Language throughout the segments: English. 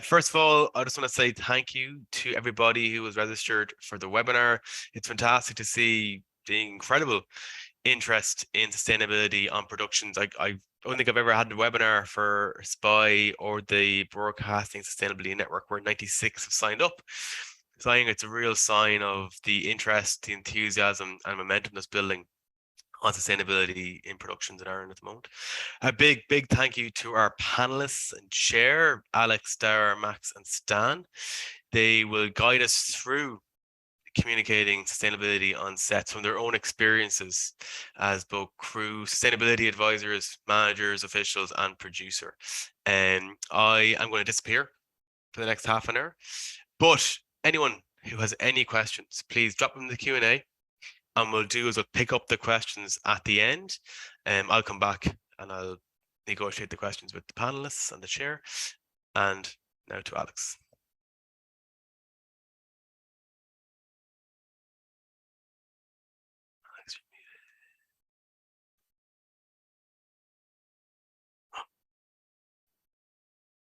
First of all, I just want to say thank you to everybody who was registered for the webinar. It's fantastic to see the incredible interest in sustainability on productions. I don't think I've ever had a webinar for SPY or the Broadcasting Sustainability Network where 96 have signed up. So I think it's a real sign of the interest, the enthusiasm, and momentum that's building on sustainability in productions in Ireland at the moment. A big thank you to our panelists and chair, Alex, Dara, Max, and Stan. They will guide us through communicating sustainability on sets from their own experiences as both crew, sustainability advisors, managers, officials, and producer. And I am going to disappear for the next half an hour. But anyone who has any questions, please drop them in the Q&A. And we'll do is we'll pick up the questions at the end. I'll come back and I'll negotiate the questions with the panelists and the chair. And now to Alex.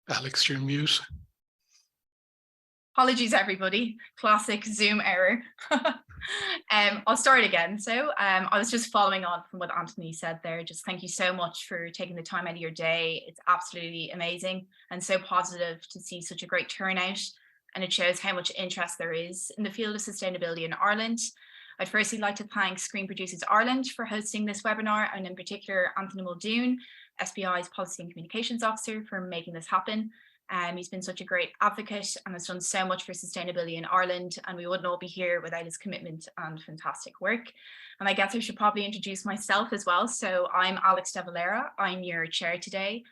Alex, you're mute. Apologies, everybody. Classic Zoom error. I'll start again. So I was just following on from what Anthony said there. Just thank you so much for taking the time out of your day. It's absolutely amazing and so positive to see such a great turnout. And it shows how much interest there is in the field of sustainability in Ireland. I'd firstly like to thank Screen Producers Ireland for hosting this webinar, and in particular, Anthony Muldoon, SBI's Policy and Communications Officer, for making this happen. He's been such a great advocate and has done so much for sustainability in Ireland, and we wouldn't all be here without his commitment and fantastic work. And I guess I should probably introduce myself as well. So I'm Alex de Valera. I'm your chair today.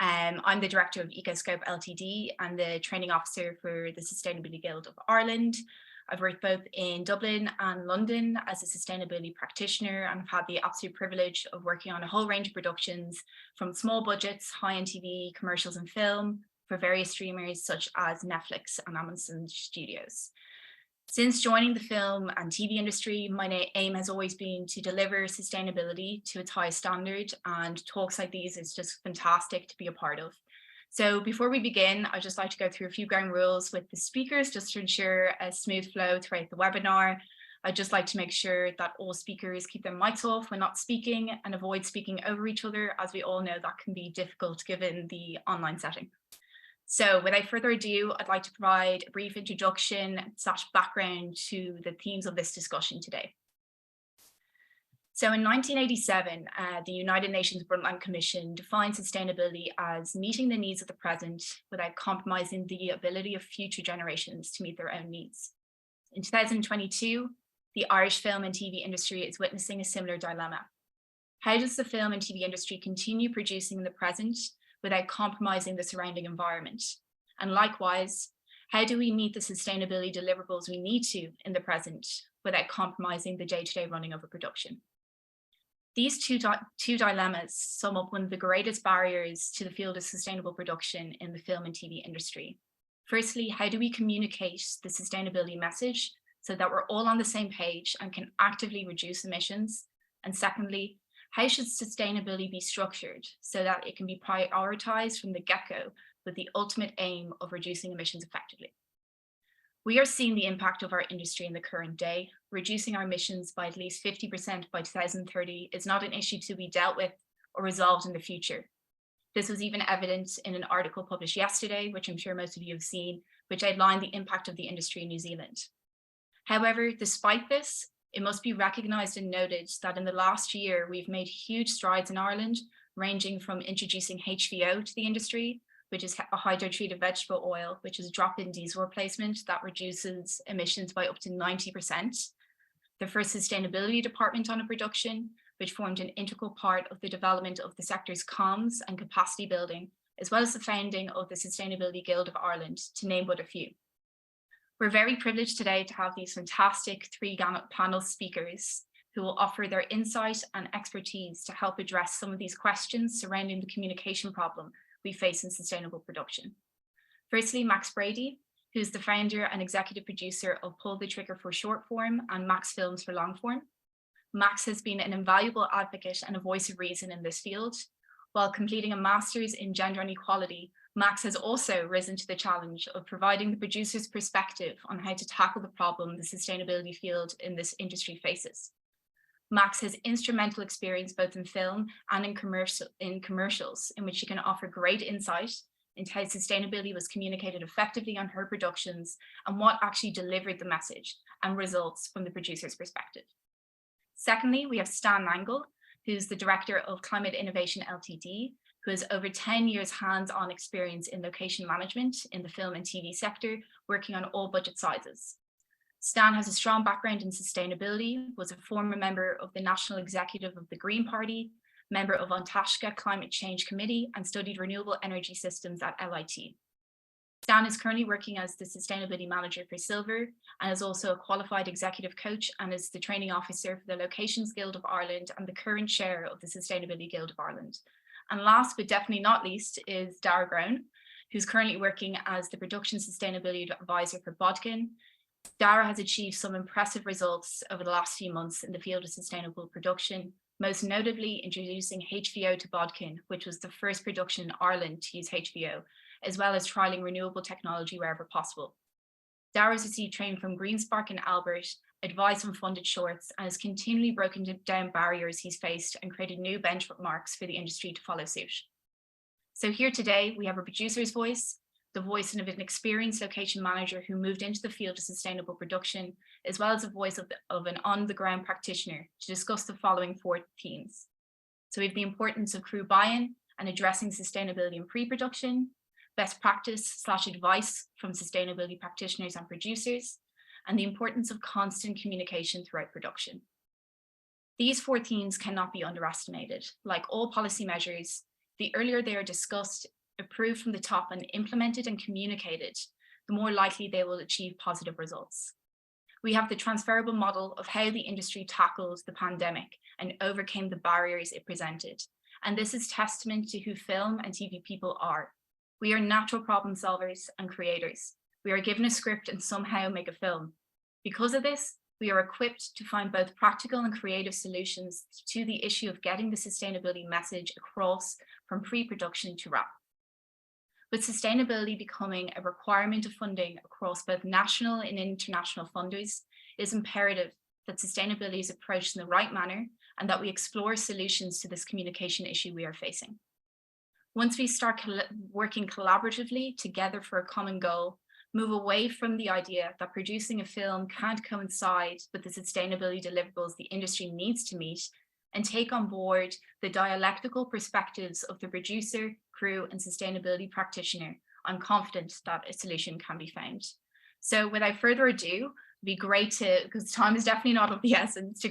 I'm the director of Ecoscope Ltd and the training officer for the Sustainability Guild of Ireland. I've worked both in Dublin and London as a sustainability practitioner, and I've had the absolute privilege of working on a whole range of productions from small budgets, high-end TV, commercials and film for various streamers such as Netflix and Amazon Studios. Since joining the film and TV industry, my aim has always been to deliver sustainability to its highest standard, and talks like these is just fantastic to be a part of. So before we begin, I'd just like to go through a few ground rules with the speakers just to ensure a smooth flow throughout the webinar. I'd just like to make sure that all speakers keep their mics off when not speaking and avoid speaking over each other, as we all know that can be difficult given the online setting. So without further ado, I'd like to provide a brief introduction / background to the themes of this discussion today. So in 1987, the United Nations Brundtland Commission defined sustainability as meeting the needs of the present without compromising the ability of future generations to meet their own needs. In 2022, the Irish film and TV industry is witnessing a similar dilemma. How does the film and TV industry continue producing in the present without compromising the surrounding environment? And likewise, how do we meet the sustainability deliverables we need to in the present without compromising the day-to-day running of a production? These two dilemmas sum up one of the greatest barriers to the field of sustainable production in the film and TV industry. Firstly, how do we communicate the sustainability message so that we're all on the same page and can actively reduce emissions? And secondly, how should sustainability be structured so that it can be prioritized from the get-go with the ultimate aim of reducing emissions effectively? We are seeing the impact of our industry in the current day. Reducing our emissions by at least 50% by 2030 is not an issue to be dealt with or resolved in the future. This was even evident in an article published yesterday, which I'm sure most of you have seen, which outlined the impact of the industry in New Zealand. However, despite this, it must be recognised and noted that in the last year, we've made huge strides in Ireland, ranging from introducing HVO to the industry, which is a hydrotreated vegetable oil, which is a drop-in diesel replacement that reduces emissions by up to 90%. The first sustainability department on a production, which formed an integral part of the development of the sector's comms and capacity building, as well as the founding of the Sustainability Guild of Ireland, to name but a few. We're very privileged today to have these fantastic three panel speakers who will offer their insight and expertise to help address some of these questions surrounding the communication problem we face in sustainable production. Firstly, Max Brady, who is the founder and executive producer of Pull the Trigger for short form and Max Films for long form. Max has been an invaluable advocate and a voice of reason in this field, while completing a master's in gender inequality Max has also risen to the challenge of providing the producer's perspective on how to tackle the problem the sustainability field in this industry faces. Max has instrumental experience both in film and in commercials in which she can offer great insight into how sustainability was communicated effectively on her productions and what actually delivered the message and results from the producer's perspective. Secondly, we have Stan Nangle, who's the Director of Climate Innovation Ltd, who has over 10 years hands-on experience in location management in the film and TV sector, working on all budget sizes. Stan has a strong background in sustainability, was a former member of the National Executive of the Green Party, member of Antashka Climate Change Committee, and studied renewable energy systems at LIT. Stan is currently working as the Sustainability Manager for Silver and is also a qualified executive coach and is the training officer for the Locations Guild of Ireland and the current chair of the Sustainability Guild of Ireland. And last but definitely not least is Dara Grown, who's currently working as the Production Sustainability Advisor for Bodkin. Dara has achieved some impressive results over the last few months in the field of sustainable production, most notably introducing HVO to Bodkin, which was the first production in Ireland to use HVO, as well as trialling renewable technology wherever possible. Dara has received training from GreenSpark and Albert, advice on funded shorts, and has continually broken down barriers he's faced and created new benchmarks for the industry to follow suit. So here today, we have a producer's voice, the voice of an experienced location manager who moved into the field of sustainable production, as well as a voice of an on-the-ground practitioner to discuss the following 4 themes. So we have the importance of crew buy-in and addressing sustainability in pre-production, best practice/advice from sustainability practitioners and producers, and the importance of constant communication throughout production. These 4 themes cannot be underestimated. Like all policy measures, the earlier they are discussed, approved from the top and implemented and communicated, the more likely they will achieve positive results. We have the transferable model of how the industry tackled the pandemic and overcame the barriers it presented. And this is testament to who film and TV people are. We are natural problem solvers and creators. We are given a script and somehow make a film. Because of this, we are equipped to find both practical and creative solutions to the issue of getting the sustainability message across from pre-production to wrap. With sustainability becoming a requirement of funding across both national and international funders, it is imperative that sustainability is approached in the right manner and that we explore solutions to this communication issue we are facing. Once we start working collaboratively together for a common goal, move away from the idea that producing a film can't coincide with the sustainability deliverables the industry needs to meet, and take on board the dialectical perspectives of the producer, crew, and sustainability practitioner, I'm confident that a solution can be found. So without further ado, it'd be great to, because time is definitely not of the essence,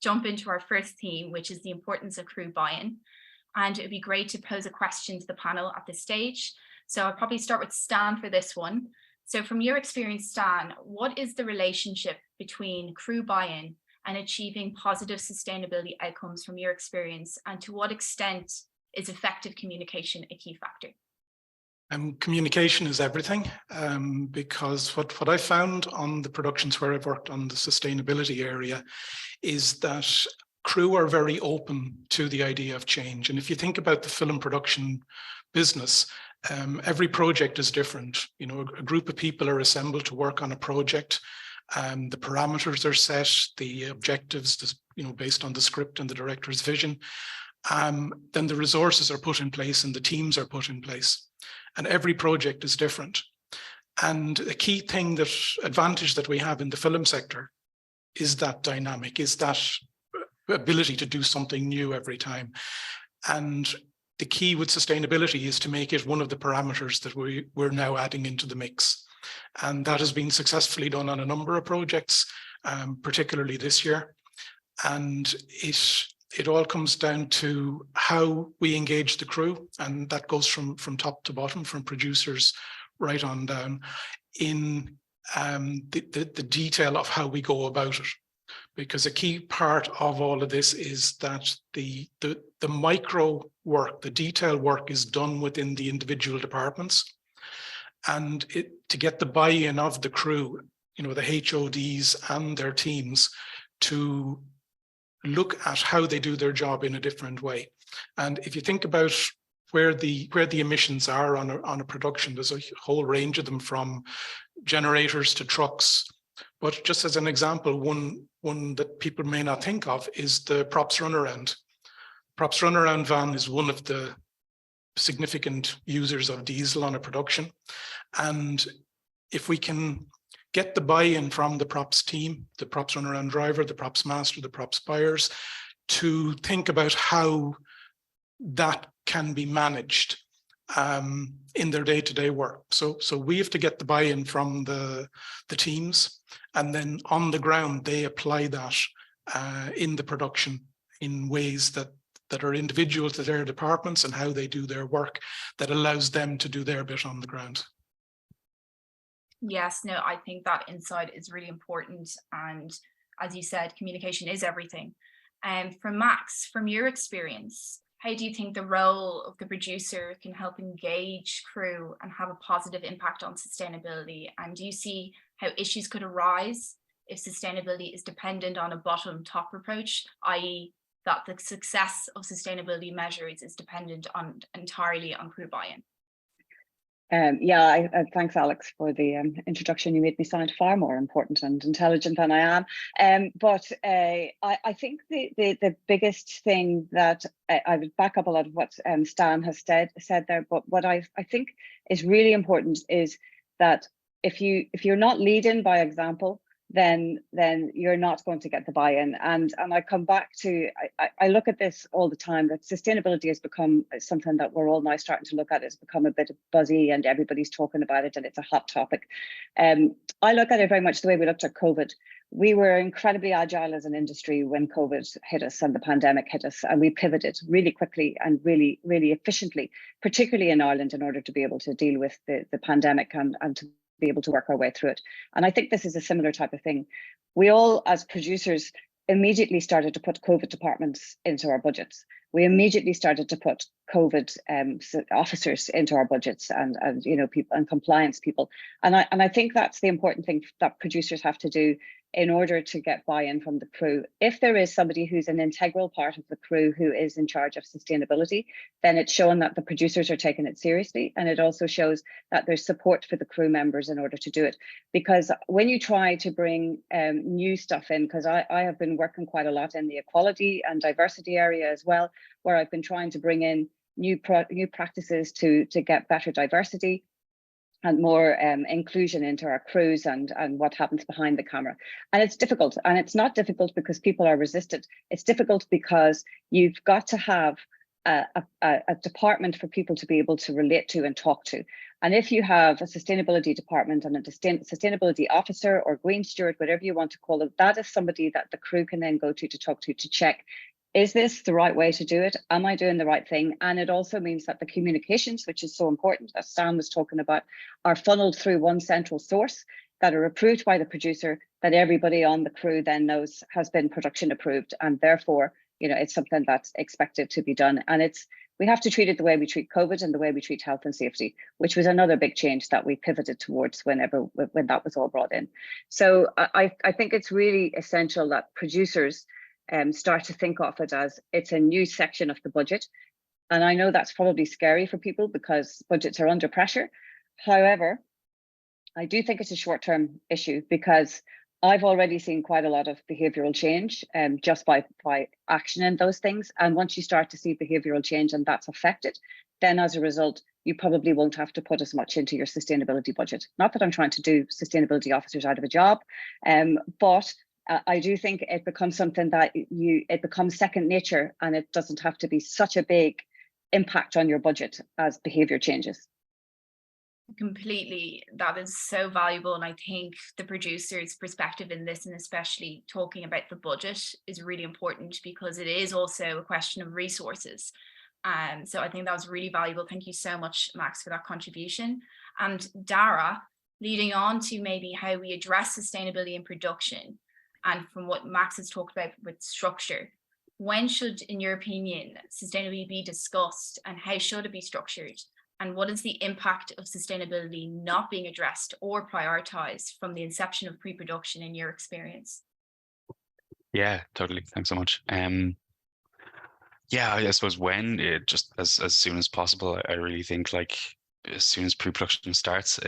jump into our first theme, which is the importance of crew buy-in. And it'd be great to pose a question to the panel at this stage. So I'll probably start with Stan for this one. So from your experience, Stan, what is the relationship between crew buy-in and achieving positive sustainability outcomes from your experience, and to what extent is effective communication a key factor? Communication is everything, because what I found on the productions where I've worked on the sustainability area is that crew are very open to the idea of change. And if you think about the film production business, every project is different. You know, a group of people are assembled to work on a project. The parameters are set, the objectives, based on the script and the director's vision. Then the resources are put in place and the teams are put in place. And every project is different. And a key advantage that we have in the film sector is that dynamic, is that ability to do something new every time. And the key with sustainability is to make it one of the parameters that we're now adding into the mix. And that has been successfully done on a number of projects, particularly this year. And it all comes down to how we engage the crew, and that goes from top to bottom, from producers right on down, in the detail of how we go about it. Because a key part of all of this is that the micro work, the detail work, is done within the individual departments. And to get the buy-in of the crew, the HODs and their teams, to look at how they do their job in a different way. And if you think about where the emissions are on a production. There's a whole range of them, from generators to trucks. But just as an example, one that people may not think of is the props runaround. Props runaround van is one of the significant users of diesel on a production. And if we can get the buy-in from the props team, the props runaround driver, the props master, the props buyers, to think about how that can be managed in their day-to-day work. So we have to get the buy-in from the teams, and then on the ground they apply that in the production in ways that are individual to their departments and how they do their work, that allows them to do their bit on the ground. Yes, no, I think that insight is really important. And as you said, communication is everything. And from Max, from your experience, how do you think the role of the producer can help engage crew and have a positive impact on sustainability? And do you see how issues could arise if sustainability is dependent on a bottom-top approach, i.e. that the success of sustainability measures is dependent on entirely on crew buy-in? Yeah, thanks, Alex, for the introduction. You made me sound far more important and intelligent than I am. But I think the biggest thing that I would back up a lot of what Stan has said there. But what I think is really important is that if you're not leading by example, then you're not going to get the buy-in. And I come back to, I look at this all the time, that sustainability has become something that we're all now starting to look at. It's become a bit buzzy and everybody's talking about it and it's a hot topic. I look at it very much the way we looked at COVID. We were incredibly agile as an industry when COVID hit us and the pandemic hit us, and we pivoted really quickly and really, really efficiently, particularly in Ireland, in order to be able to deal with the pandemic and to be able to work our way through it. And I think this is a similar type of thing. We all, as producers, immediately started to put COVID departments into our budgets. We immediately started to put COVID officers into our budgets, and people and compliance people. And I think that's the important thing that producers have to do in order to get buy-in from the crew. If there is somebody who's an integral part of the crew who is in charge of sustainability, then it's shown that the producers are taking it seriously, and it also shows that there's support for the crew members in order to do it. Because when you try to bring new stuff in, because I have been working quite a lot in the equality and diversity area as well, where I've been trying to bring in new practices to get better diversity and more inclusion into our crews and what happens behind the camera. And it's difficult, and it's not difficult because people are resistant. It's difficult because you've got to have a department for people to be able to relate to and talk to. And if you have a sustainability department and a sustainability officer or green steward, whatever you want to call it, that is somebody that the crew can then go to talk to check, is this the right way to do it? Am I doing the right thing? And it also means that the communications, which is so important, as Stan was talking about, are funneled through one central source that are approved by the producer, that everybody on the crew then knows has been production approved. And therefore, it's something that's expected to be done. And we have to treat it the way we treat COVID and the way we treat health and safety, which was another big change that we pivoted towards when that was all brought in. So I think it's really essential that producers start to think of it as it's a new section of the budget. And I know that's probably scary for people because budgets are under pressure. However, I do think it's a short-term issue because I've already seen quite a lot of behavioural change just by actioning those things. And once you start to see behavioural change and that's affected, then as a result, you probably won't have to put as much into your sustainability budget. Not that I'm trying to do sustainability officers out of a job, but I do think it becomes something that it becomes second nature, and it doesn't have to be such a big impact on your budget as behavior changes. Completely. That is so valuable. And I think the producer's perspective in this, and especially talking about the budget, is really important because it is also a question of resources. So I think that was really valuable. Thank you so much, Max, for that contribution. And Dara, leading on to maybe how we address sustainability in production, and from what Max has talked about with structure, when should, in your opinion, sustainability be discussed and how should it be structured? And what is the impact of sustainability not being addressed or prioritized from the inception of pre-production in your experience? Yeah, totally. Thanks so much. Yeah, I suppose when it just as soon as possible. I really think like as soon as pre-production starts,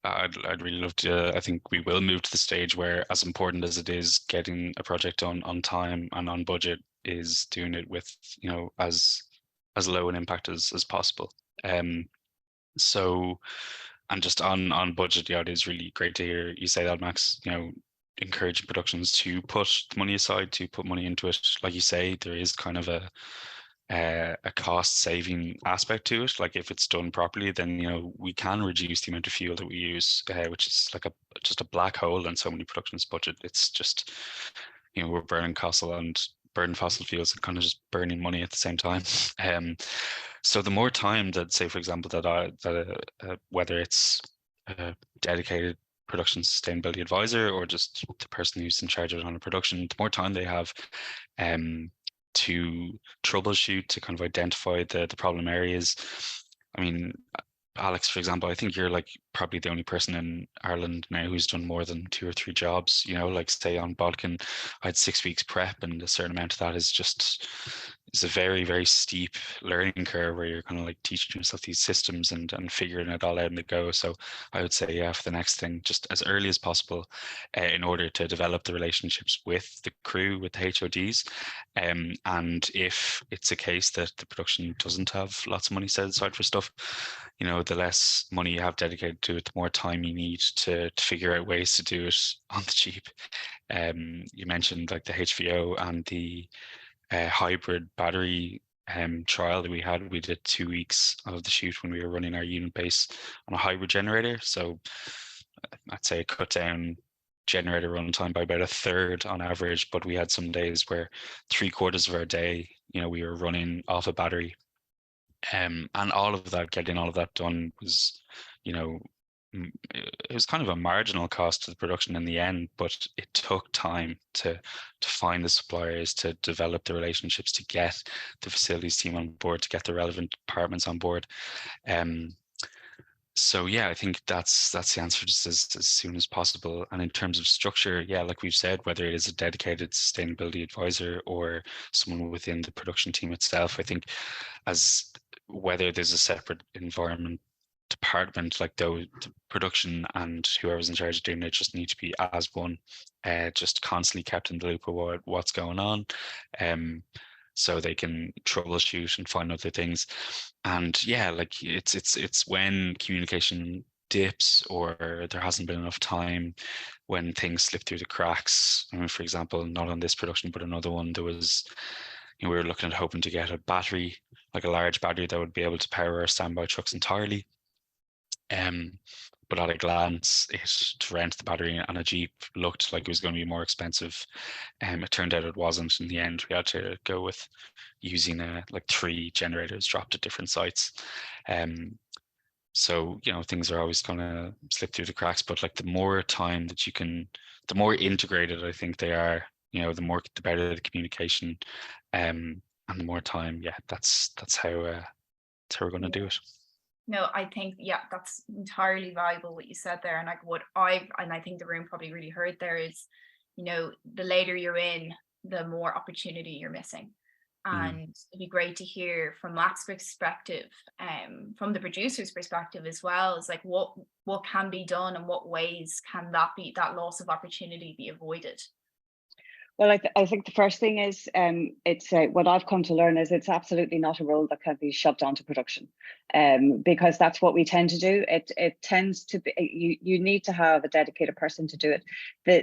I'd really love to. I think we will move to the stage where, as important as it is getting a project done on time and on budget, is doing it with, as low an impact as possible. So, and just on budget, yeah, it is really great to hear you say that, Max. Encouraging productions to put money aside, to put money into it. Like you say, there is kind of a cost saving aspect to it. Like if it's done properly, then we can reduce the amount of fuel that we use, which is like just a black hole in so many productions budget. It's just we're burning fossil fuels and kind of just burning money at the same time. So the more time that, say for example, whether it's a dedicated production sustainability advisor or just the person who's in charge of it on a production, the more time they have to troubleshoot, to kind of identify the problem areas. I mean, Alex, for example, I think you're like probably the only person in Ireland now who's done more than 2 or 3 jobs. Like say on Bodkin, I had 6 weeks prep, and a certain amount of that is a very, very steep learning curve where you're kind of like teaching yourself these systems and figuring it all out in the go. So I would say, yeah, for the next thing, just as early as possible, in order to develop the relationships with the crew, with the HODs. And if it's a case that the production doesn't have lots of money set aside for stuff, the less money you have dedicated to it, the more time you need to figure out ways to do it on the cheap. You mentioned like the HVO and the hybrid battery trial that we had. We did 2 weeks of the shoot when we were running our unit base on a hybrid generator. So I'd say it cut down generator runtime by about a third on average, but we had some days where 3/4 of our day, we were running off a battery. And getting all of that done was, it was kind of a marginal cost to the production in the end, but it took time to find the suppliers, to develop the relationships, to get the facilities team on board, to get the relevant departments on board. So yeah, I think that's the answer, just as soon as possible. And in terms of structure, yeah, like we've said, whether it is a dedicated sustainability advisor or someone within the production team itself, I think as whether there's a separate environment department, like the production and whoever's in charge of doing it just need to be as one, just constantly kept in the loop of what's going on, so they can troubleshoot and find other things. And yeah, like it's when communication dips or there hasn't been enough time, when things slip through the cracks. I mean, for example, not on this production but another one, there was we were looking at hoping to get a battery, like a large battery that would be able to power our standby trucks entirely. But at a glance, to rent the battery on a Jeep looked like it was going to be more expensive. It turned out it wasn't. In the end, we had to go with using like 3 generators dropped at different sites. So things are always going to slip through the cracks. But like the more time that the more integrated I think they are, the better the communication, and the more time. Yeah, that's how we're going to do it. No, I think, yeah, that's entirely valuable what you said there. And like and I think the room probably really heard there is, the later you're in, the more opportunity you're missing. And it'd be great to hear from Max's perspective, from the producer's perspective as well, is like what can be done and what ways can that loss of opportunity be avoided? Well, I think the first thing is, it's what I've come to learn is it's absolutely not a role that can be shoved onto production, because that's what we tend to do. It tends to be you need to have a dedicated person to do it.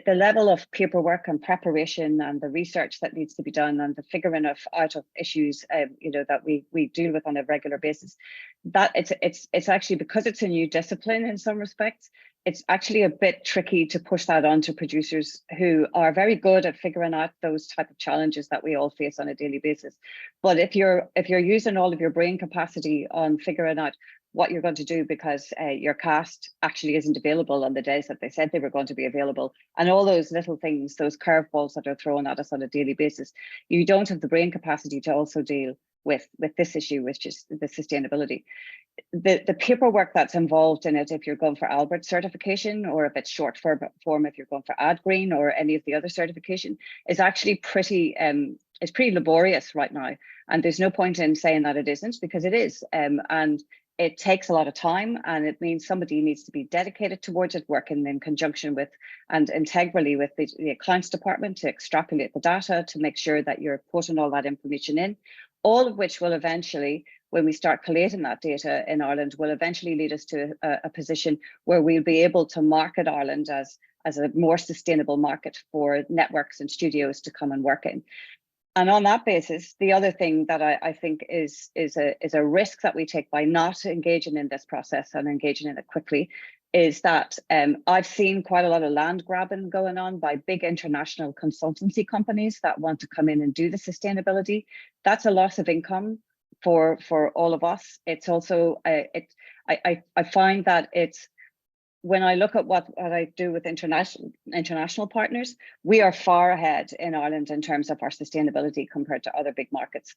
The level of paperwork and preparation and the research that needs to be done and the figuring out of issues, that we deal with on a regular basis, that it's actually, because it's a new discipline in some respects, it's actually a bit tricky to push that onto producers who are very good at figuring out those type of challenges that we all face on a daily basis. But if you're using all of your brain capacity on figuring out what you're going to do because your cast actually isn't available on the days that they said they were going to be available, and all those little things, those curveballs that are thrown at us on a daily basis, you don't have the brain capacity to also deal with this issue, which is the sustainability. The paperwork that's involved in it, if you're going for Albert certification, or if it's short form if you're going for Ad Green or any of the other certification, is actually pretty pretty laborious right now. And there's no point in saying that it isn't, because it is. And it takes a lot of time, and it means somebody needs to be dedicated towards it, working in conjunction with and integrally with the accounts department to extrapolate the data, to make sure that you're putting all that information in, all of which will eventually, when we start collating that data in Ireland, will eventually lead us to a position where we'll be able to market Ireland as a more sustainable market for networks and studios to come and work in. And on that basis, the other thing that I think is a risk that we take by not engaging in this process and engaging in it quickly is that I've seen quite a lot of land grabbing going on by big international consultancy companies that want to come in and do the sustainability. That's a loss of income for all of us. It's also I find that it's, when I look at what I do with international partners, we are far ahead in Ireland in terms of our sustainability compared to other big markets,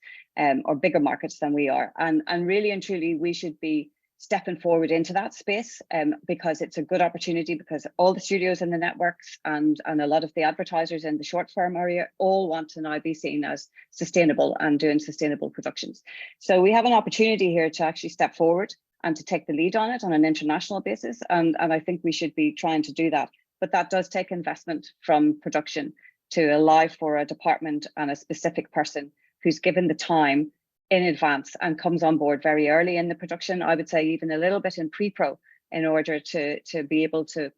or bigger markets than we are. And really and truly, we should be stepping forward into that space, because it's a good opportunity, because all the studios and the networks and a lot of the advertisers in the short form area all want to now be seen as sustainable and doing sustainable productions. So we have an opportunity here to actually step forward and to take the lead on it on an international basis. And I think we should be trying to do that. But that does take investment from production to allow for a department and a specific person who's given the time in advance and comes on board very early in the production. I would say even a little bit in pre-pro, in order to be able to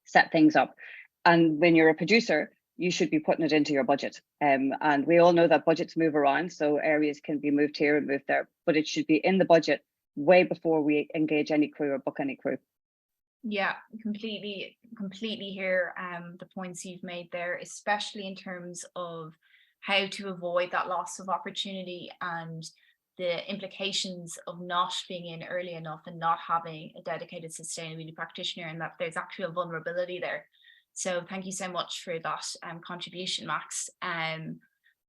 set things up. And when you're a producer, you should be putting it into your budget. And we all know that budgets move around, so areas can be moved here and moved there, but it should be in the budget way before we engage any crew or book any crew. Yeah, completely hear the points you've made there, especially in terms of how to avoid that loss of opportunity and the implications of not being in early enough and not having a dedicated sustainability practitioner, and that there's actual vulnerability there. So thank you so much for that contribution, Max.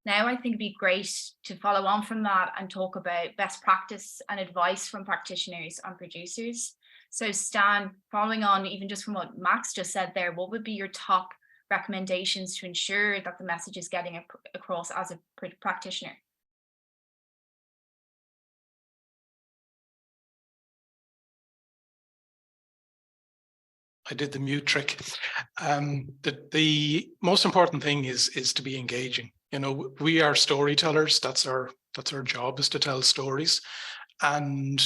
Now I think it'd be great to follow on from that and talk about best practice and advice from practitioners and producers. So Stan, following on even just from what Max just said there, what would be your top recommendations to ensure that the message is getting across as a practitioner? I did the mute trick. The most important thing is to be engaging. You know, we are storytellers. That's our job, is to tell stories, and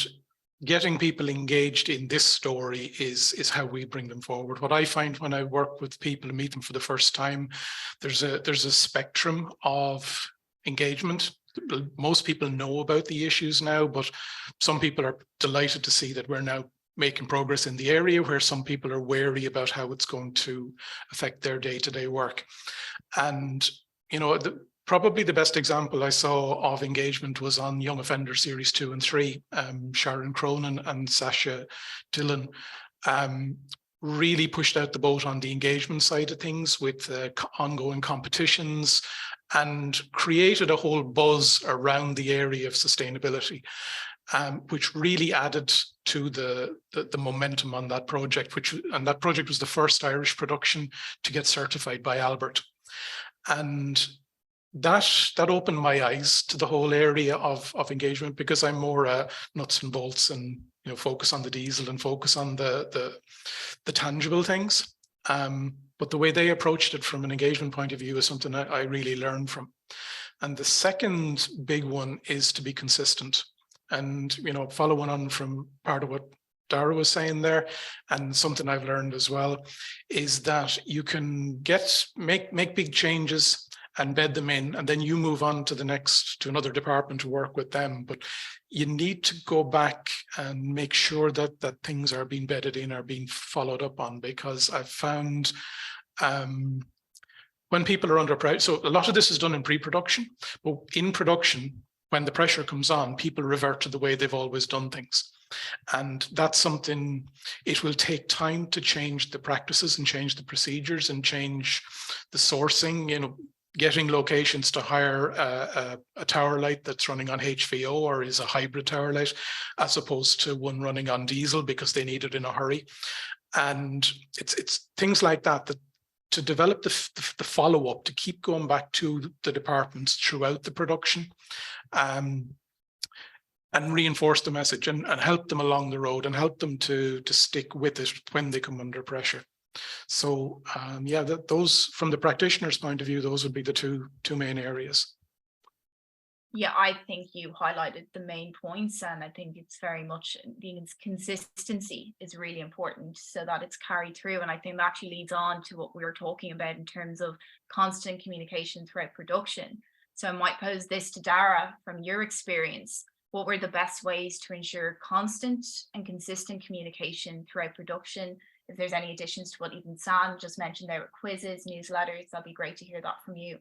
getting people engaged in this story is how we bring them forward. What I find when I work with people and meet them for the first time, there's a spectrum of engagement. Most people know about the issues now, but some people are delighted to see that we're now making progress in the area, where some people are wary about how it's going to affect their day-to-day work. And, you know, probably the best example I saw of engagement was on Young Offender Series 2 and 3. Sharon Cronin and Sasha Dillon really pushed out the boat on the engagement side of things with ongoing competitions, and created a whole buzz around the area of sustainability, which really added to the momentum on that project, and that project was the first Irish production to get certified by Albert. And that opened my eyes to the whole area of engagement, because I'm more nuts and bolts and, you know, focus on the diesel and focus on the tangible things. But the way they approached it from an engagement point of view is something I really learned from. And the second big one is to be consistent. And, you know, following on from part of what Dara was saying there, and something I've learned as well, is that you can make big changes and bed them in, and then you move on to another department to work with them. But you need to go back and make sure that things are being bedded in, are being followed up on, because I've found when people are under pressure, so a lot of this is done in pre-production, but in production, when the pressure comes on, people revert to the way they've always done things. And that's something, it will take time to change the practices and change the procedures and change the sourcing, you know, getting locations to hire a tower light that's running on HVO or is a hybrid tower light, as opposed to one running on diesel because they need it in a hurry. And it's things like that to develop the follow-up, to keep going back to the departments throughout the production, and reinforce the message and help them along the road and help them to stick with it when they come under pressure. So yeah, those, from the practitioner's point of view, those would be the two main areas. Yeah, I think you highlighted the main points, and I think it's very much the consistency is really important so that it's carried through. And I think that actually leads on to what we were talking about in terms of constant communication throughout production. So I might pose this to Dara, from your experience, what were the best ways to ensure constant and consistent communication throughout production? If there's any additions to what even Sam just mentioned, there were quizzes, newsletters, that'd be great to hear that from you.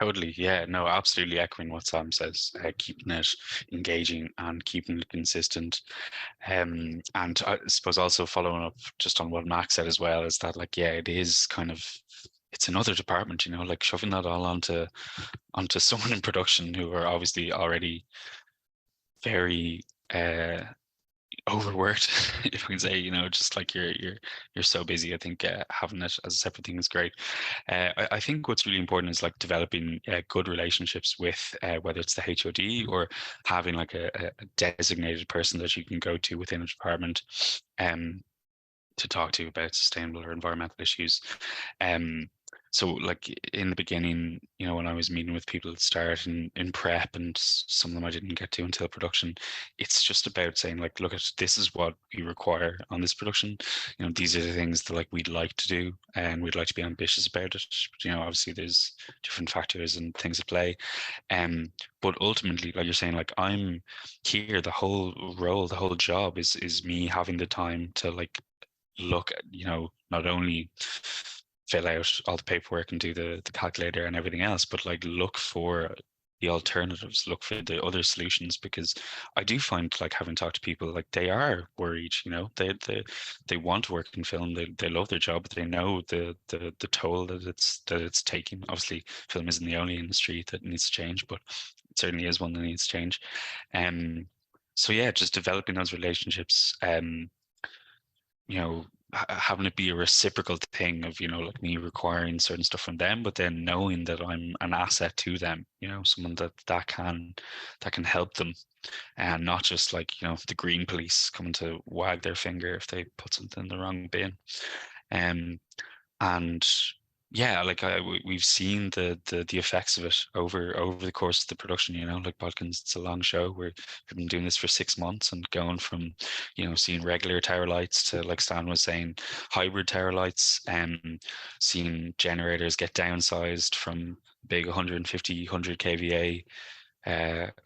Totally, yeah, no, absolutely echoing what Sam says, keeping it engaging and keeping it consistent. And I suppose also following up just on what Max said as well, is that, like, yeah, it is kind of, it's another department, you know, like shoving that all onto someone in production who are obviously already very overworked, if we can say, you know, just like you're so busy. I think having it as a separate thing is great. I think what's really important is like developing good relationships with whether it's the HOD or having like a designated person that you can go to within a department to talk to about sustainable or environmental issues. So like in the beginning, you know, when I was meeting with people at the start and in prep, and some of them I didn't get to until production, it's just about saying like, look, this is what we require on this production. You know, these are the things that like we'd like to do, and we'd like to be ambitious about it. But, you know, obviously there's different factors and things at play. But ultimately, like you're saying, like I'm here, the whole role, the whole job is me having the time to like look at, you know, not only fill out all the paperwork and do the calculator and everything else, but like look for the alternatives, look for the other solutions, because I do find, like, having talked to people, like they are worried, you know, they want to work in film, they love their job, but they know the toll that it's taking. Obviously film isn't the only industry that needs to change, but it certainly is one that needs to change. So yeah, just developing those relationships, you know, having it be a reciprocal thing of, you know, like me requiring certain stuff from them, but then knowing that I'm an asset to them, you know, someone that can help them, and not just like, you know, the green police coming to wag their finger if they put something in the wrong bin. And yeah, like we've seen the effects of it over the course of the production, you know, like Bodkins, it's a long show. We've been doing this for 6 months, and going from, you know, seeing regular tower lights to, like Stan was saying, hybrid tower lights, and seeing generators get downsized from big 150, 100 kVA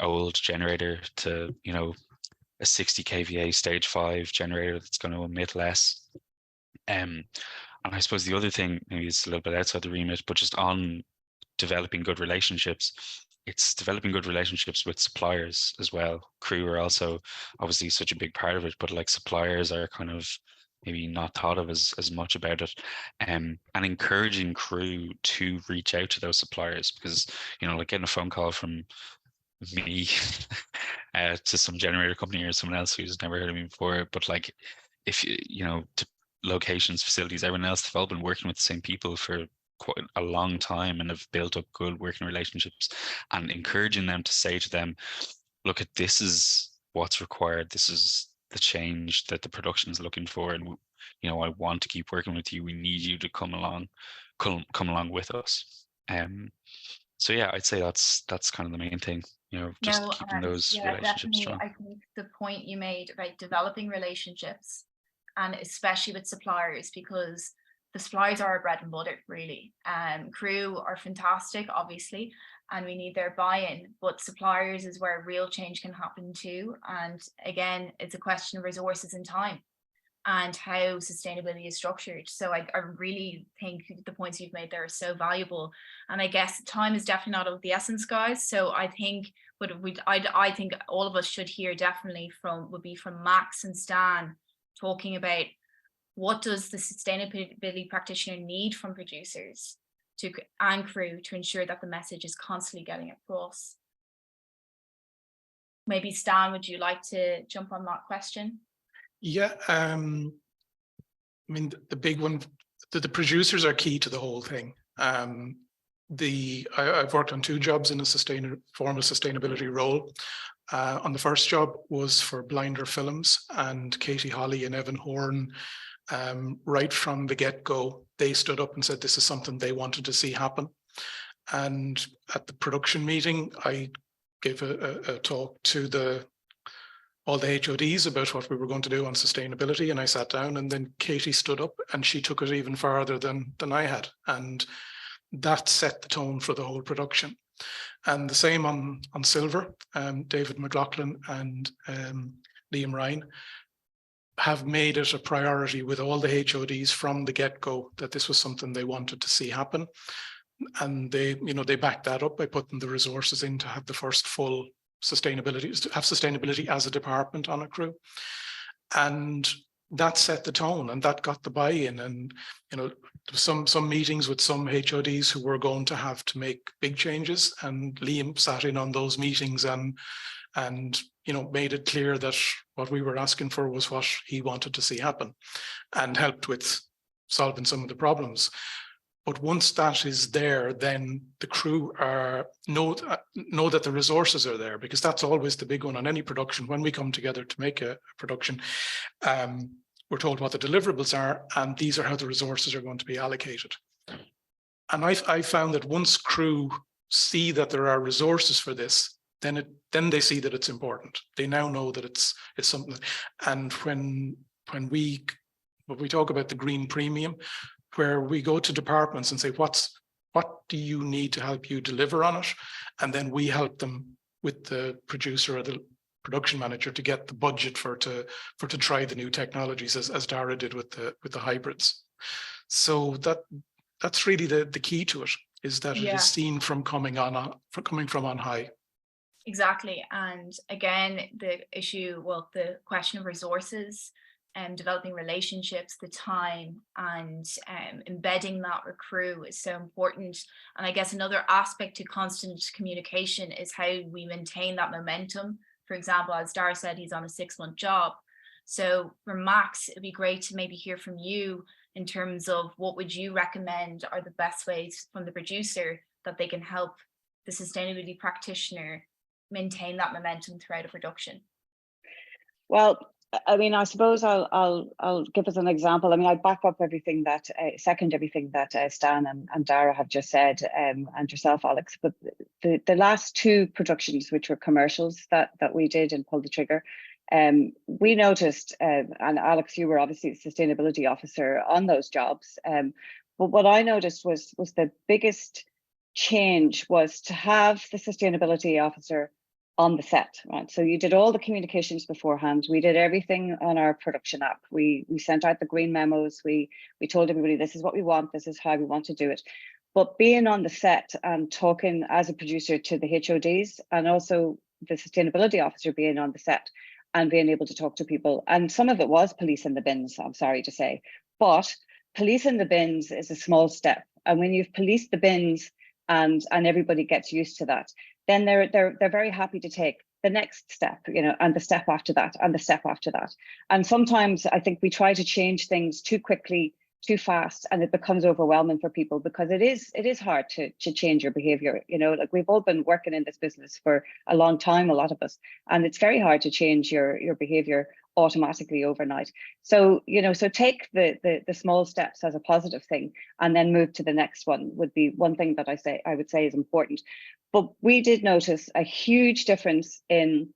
old generator to, you know, a 60 kVA stage 5 generator that's going to emit less. And I suppose the other thing, maybe it's a little bit outside the remit, but just on developing good relationships, it's developing good relationships with suppliers as well. Crew are also obviously such a big part of it, but like suppliers are kind of maybe not thought of as much about it. And encouraging crew to reach out to those suppliers, because, you know, like getting a phone call from me to some generator company or someone else who's never heard of me before, but like, if you know, to locations, facilities, everyone else, they've all been working with the same people for quite a long time and have built up good working relationships, and encouraging them to say to them, look, at this is what's required, this is the change that the production is looking for, and, you know, I want to keep working with you, we need you to come along with us. So yeah, I'd say that's kind of the main thing, you know, just No, keeping those yeah, relationships definitely. strong. I think the point you made about developing relationships, and especially with suppliers, because the suppliers are our bread and butter, really. Crew are fantastic, obviously, and we need their buy-in, but suppliers is where real change can happen too. And again, it's a question of resources and time, and how sustainability is structured. So I really think the points you've made there are so valuable. And I guess time is definitely not of the essence, guys. So I think I think all of us should hear definitely would be from Max and Stan, talking about what does the sustainability practitioner need from producers and crew to ensure that the message is constantly getting across. Maybe Stan, would you like to jump on that question? Yeah, I mean, the big one the producers are key to the whole thing. I've worked on 2 jobs in a formal sustainability role. On the first job was for Blinder Films, and Katie Holly and Evan Horn, right from the get-go, they stood up and said this is something they wanted to see happen. And at the production meeting, I gave a talk to all the HODs about what we were going to do on sustainability, and I sat down, and then Katie stood up and she took it even farther than I had, and that set the tone for the whole production. And the same on Silver. David McLaughlin and Liam Ryan have made it a priority with all the HODs from the get-go that this was something they wanted to see happen. And they backed that up by putting the resources in to have the first full sustainability, to have sustainability as a department on a crew. And that set the tone, and that got the buy-in. And some meetings with some HODs who were going to have to make big changes, and Liam sat in on those meetings and made it clear that what we were asking for was what he wanted to see happen, and helped with solving some of the problems. But once that is there, then the crew know that the resources are there, because that's always the big one on any production. When we come together to make a production, we're told what the deliverables are, and these are how the resources are going to be allocated. And I found that once crew see that there are resources for this, then they see that it's important. They now know that it's something. And when we talk about the green premium, where we go to departments and say, what do you need to help you deliver on it? And then we help them with the producer or the production manager to get the budget for to try the new technologies, as Dara did with the hybrids. So that's really the key to it, is that it is seen from coming from on high. Exactly. And again, the question of resources and developing relationships, the time, and embedding that with crew is so important. And I guess another aspect to constant communication is how we maintain that momentum. For example, as Dara said, he's on a 6-month job. So for Max, it'd be great to maybe hear from you in terms of what would you recommend are the best ways from the producer that they can help the sustainability practitioner maintain that momentum throughout a production? Well, I mean, I suppose I'll give us an example. I mean, I back up everything that, second everything that Stan and Dara have just said, and yourself, Alex. But the last 2 productions, which were commercials that we did and pulled the trigger, we noticed, and Alex, you were obviously the sustainability officer on those jobs. But what I noticed was the biggest change was to have the sustainability officer on the set, right? So you did all the communications beforehand. We did everything on our production app. We sent out the green memos. We told everybody this is what we want, this is how we want to do it. But being on the set and talking as a producer to the HODs, and also the sustainability officer being on the set and being able to talk to people. And some of it was police in the bins, I'm sorry to say. But police in the bins is a small step. And when you've policed the bins and everybody gets used to that, then they're very happy to take the next step, and the step after that, and the step after that. And sometimes I think we try to change things too quickly, too fast, and it becomes overwhelming for people, because it is hard to change your behavior. Like, we've all been working in this business for a long time, a lot of us, and it's very hard to change your behavior automatically overnight. So so take the small steps as a positive thing, and then move to the next one would be one thing that I would say is important. But we did notice a huge difference on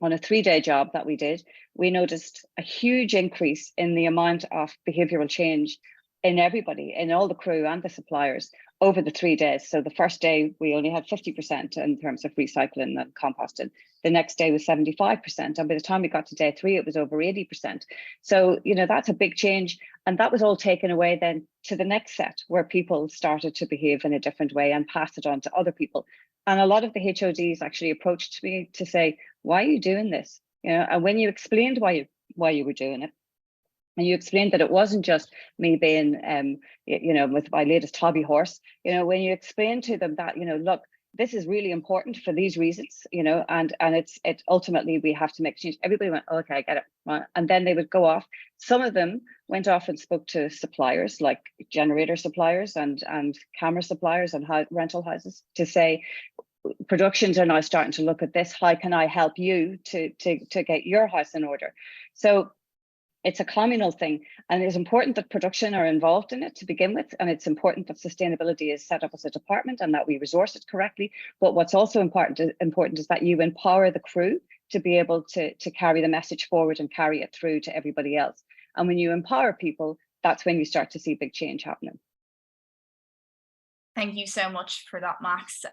a 3-day job that we did. We noticed a huge increase in the amount of behavioral change in everybody, in all the crew and the suppliers, over the 3 days. So the first day we only had 50% in terms of recycling and composting. The next day was 75%. And by the time we got to day 3, it was over 80%. So, that's a big change. And that was all taken away then to the next set, where people started to behave in a different way and pass it on to other people. And a lot of the HODs actually approached me to say, why are you doing this? And when you explained why you were doing it, and you explained that it wasn't just me being, with my latest hobby horse, when you explained to them that, look, this is really important for these reasons, you know, and it's ultimately we have to make change. Everybody went, okay, I get it. Right. And then they would go off. Some of them went off and spoke to suppliers like generator suppliers and camera suppliers and rental houses to say, productions are now starting to look at this. How can I help you to get your house in order? So it's a communal thing, and it's important that production are involved in it to begin with, and it's important that sustainability is set up as a department and that we resource it correctly. But what's also important is that you empower the crew to be able to carry the message forward and carry it through to everybody else. And when you empower people, that's when you start to see big change happening. Thank you so much for that, Max.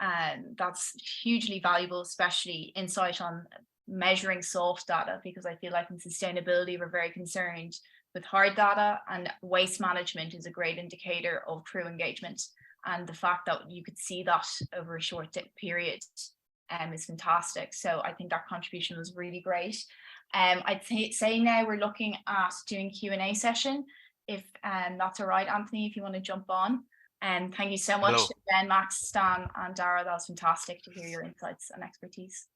That's hugely valuable, especially insight on measuring soft data, because I feel like in sustainability, we're very concerned with hard data, and waste management is a great indicator of crew engagement. And the fact that you could see that over a short period is fantastic. So I think that contribution was really great. I'd say now we're looking at doing Q&A session. If that's all right, Anthony, if you want to jump on. And thank you so much, Ben, Max, Stan, and Dara. That was fantastic to hear your insights and expertise.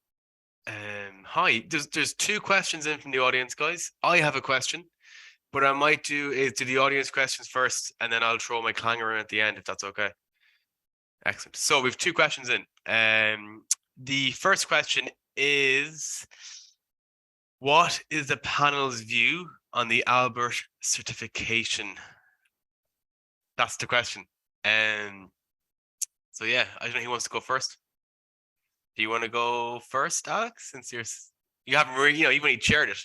Hi, there's two questions in from the audience, guys. I have a question, but I might do the audience questions first, and then I'll throw my clanger in at the end, if that's okay. Excellent. So we've two questions in. The first question is, what is the panel's view on the Albert certification? That's the question. So yeah, I don't know who wants to go first. Do you want to go first, Alex? Since you haven't really, you've only chaired it.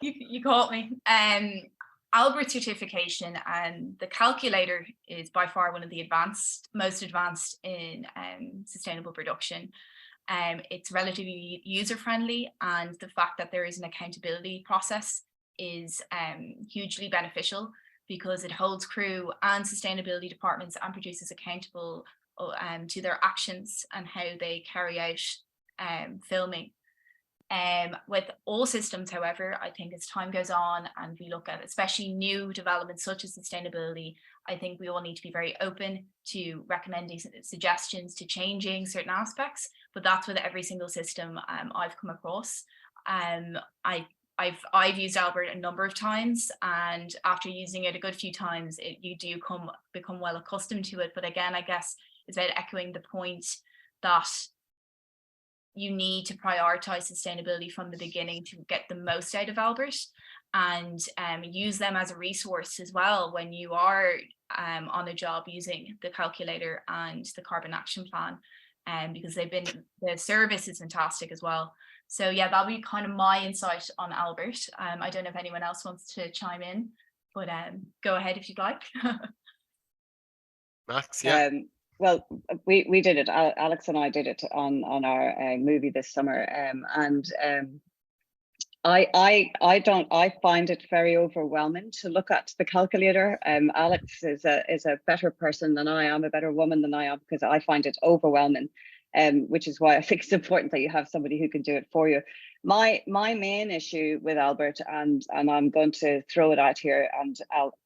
You caught me. Albert certification, and the calculator is by far one of the most advanced in sustainable production. It's relatively user-friendly, and the fact that there is an accountability process is hugely beneficial, because it holds crew and sustainability departments and producers accountable to their actions and how they carry out filming. With all systems, however, I think as time goes on and we look at especially new developments such as sustainability, I think we all need to be very open to recommending suggestions to changing certain aspects, but that's with every single system I've come across. I've used Albert a number of times, and after using it a good few times, you do become well accustomed to it. But again, I guess it's about echoing the point that you need to prioritize sustainability from the beginning to get the most out of Albert, and use them as a resource as well when you are on a job using the calculator and the carbon action plan, because the service is fantastic as well. So yeah, that'll be kind of my insight on Albert. I don't know if anyone else wants to chime in, but go ahead if you'd like. Max, yeah. Well, we did it. Alex and I did it on our movie this summer, and I find it very overwhelming to look at the calculator. Alex is a better person than I am, a better woman than I am, because I find it overwhelming. Which is why I think it's important that you have somebody who can do it for you. My main issue with Albert, and I'm going to throw it out here, and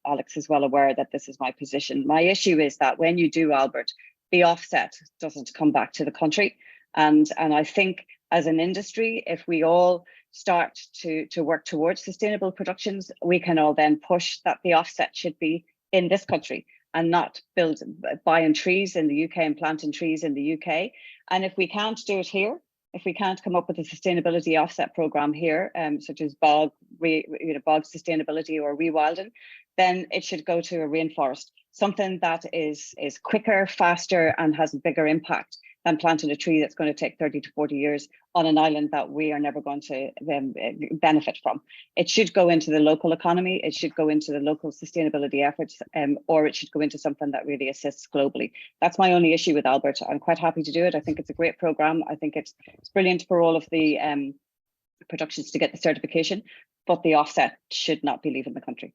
Alex is well aware that this is my position. My issue is that when you do Albert, the offset doesn't come back to the country. And I think as an industry, if we all start to work towards sustainable productions, we can all then push that the offset should be in this country, and not buying trees in the UK and planting trees in the UK. And if we can't do it here, if we can't come up with a sustainability offset program here, such as bog sustainability or rewilding, then it should go to a rainforest, something that is quicker, faster, and has a bigger impact than planting a tree that's going to take 30 to 40 years on an island that we are never going to benefit from. It should go into the local economy, it should go into the local sustainability efforts, or it should go into something that really assists globally. That's my only issue with Albert. I'm quite happy to do it. I think it's a great program. I think it's brilliant for all of the productions to get the certification, but the offset should not be leaving the country.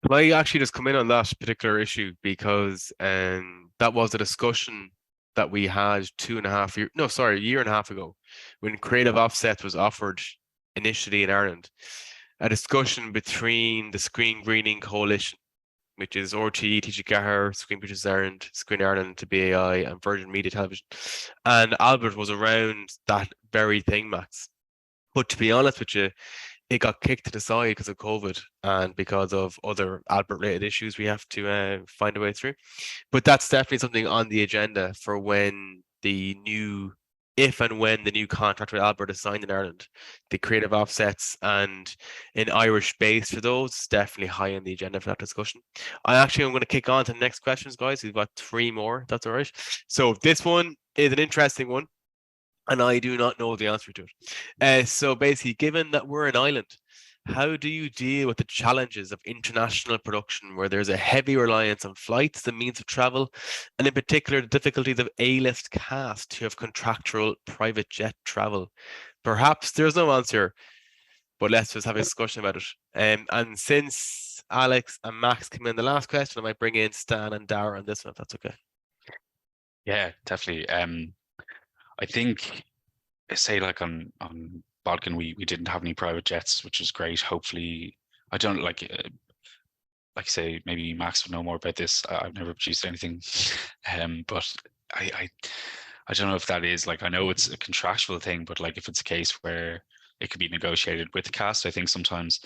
Can I actually just come in on that particular issue, because that was a discussion that we had a year and a half ago, when creative offset was offered initially in Ireland, a discussion between the Screen Greening Coalition which is RTE, TG Gahar, Screen Pictures Ireland, Screen Ireland to BAI, and Virgin Media Television. And Albert was around that very thing, Max. But to be honest with you, it got kicked to the side because of COVID and because of other Albert-related issues we have to find a way through. But that's definitely something on the agenda for if and when the new contract with Albert is signed in Ireland. The creative offsets and an Irish base for those, definitely high on the agenda for that discussion. I'm going to kick on to the next questions, guys. We've got 3 more. That's all right. So this one is an interesting one, and I do not know the answer to it. So basically, given that we're an island, how do you deal with the challenges of international production where there's a heavy reliance on flights, the means of travel, and in particular the difficulties of A-list cast who have contractual private jet travel? Perhaps there's no answer, but let's just have a discussion about it. And since Alex and Max came in the last question, I might bring in Stan and Dara on this one, if that's okay. Yeah, definitely. I think, say like on Balkan, we didn't have any private jets, which was great. Hopefully, I don't like say maybe Max would know more about this. I've never produced anything, but I don't know if that is like, I know it's a contractual thing, but like if it's a case where it could be negotiated with the cast, I think sometimes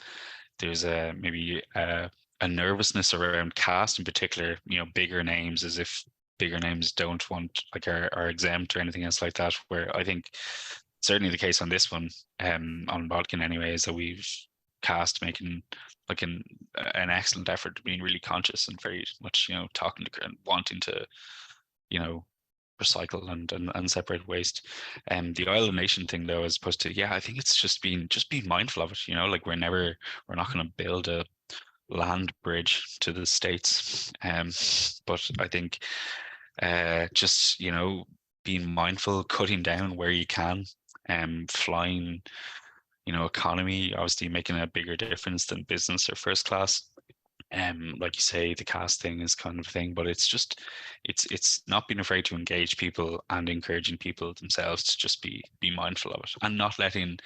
there's maybe a nervousness around cast in particular. Bigger names, as if bigger names don't want like are exempt or anything else like that. Where I think certainly the case on this one, on Balkan anyway, is that we've cast making like an excellent effort, being really conscious and very much talking to and wanting to recycle and separate waste. And the Isle of Nation thing, though, as opposed to, I think it's just being mindful of it. Like we're not going to build a land bridge to the States, but I think just being mindful, cutting down where you can, flying, economy obviously making a bigger difference than business or first class. Like you say, the cast thing is kind of a thing, but it's not being afraid to engage people and encouraging people themselves to just be mindful of it, and not letting